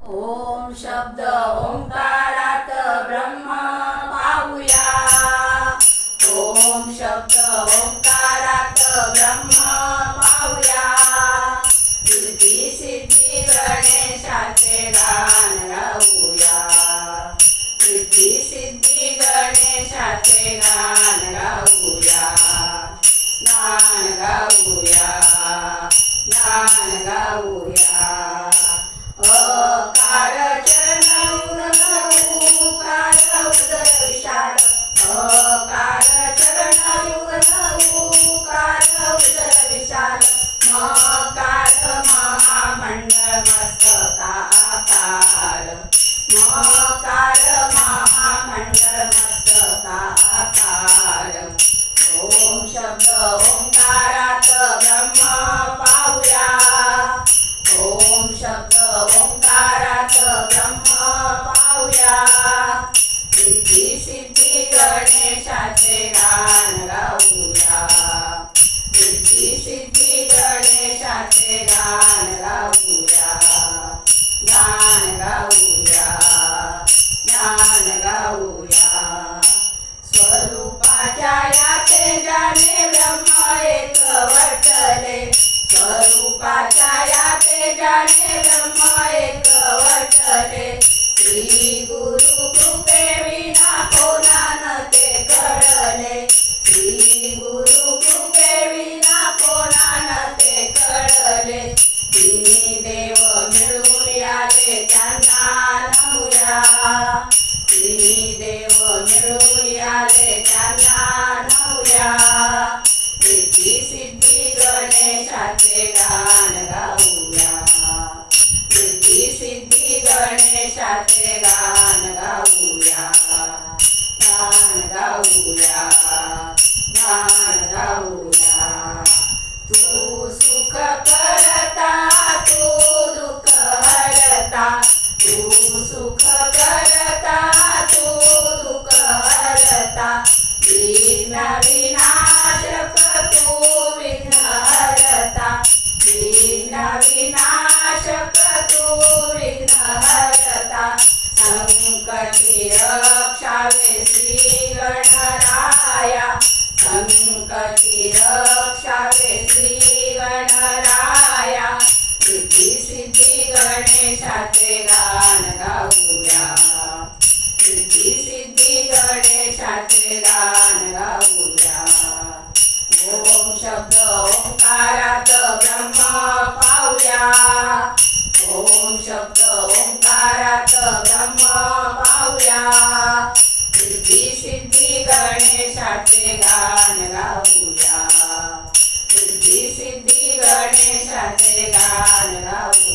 ओम शब्द ओंकारात ब्रह्म पाहूया. ओम शब्द ओंकारात ब्रह्म पाहूया. रिद्धी सिद्धी गणेशाचे गान गाऊया. रिद्धी सिद्धी गणेशाचे गान गाऊया. गान गाऊया. गान गाऊया. अकार चरण उकार उदर विशाल. अकार चरण उकार उदर विशाल. मकार महामंडळ मस्तकाकार. मकार महामंडळ मस्तकाकार. ओम शब्द ओंकारात ब्रह्म पाहूया. ओम शब्द ओंकारात ब्रह्म पाहूया. रिद्धी सिद्धी गणेशाचे गान गाऊया. रिद्धी सिद्धी गणेशाचे गान गाऊया. गान गाऊया. गान गाऊया. स्वरूपाच्या या तेजाने ब्रह्म एक वटले. स्वरूपाच्या या तेजाने ब्रह्म एक वटले. श्री गुरु कृपे विना कोणानं ते कळले. श्री गुरु कृपे विना कोणानं ते कळले. तिन्ही देव मिळून आले त्यांना नमूया. तिन्ही देव मिळून आले त्यांना नमूया. रिद्धी सिद्धी गणेशाचे गान गाऊया. रिद्धी सिद्धी गणेशाचे गान गाऊया. गान गाऊया. गान गाऊया. तू सुख करता तू दुःख हरता. तू सुख करता तू दुःख हरता. विघ्न विनाशक तू विघ्न हरता. विघ्न विनाशक तू विघ्न हरता. संकटी रक्षावे श्री गणराया. संकटी रक्षावे श्री गणराया. रिद्धी सिद्धी गणेशाचे गान गाऊया. रिद्धी सिद्धी गणेशाचे गान गाऊया. ओम शब्द ओंकारात ब्रह्म पाहूया. ओम शब्द ओंकारात ब्रह्म पाहूया. रिद्धी सिद्धी गणेशाचे गान गाऊया. रिद्धी सिद्धी गणेशाचे गान गाऊया.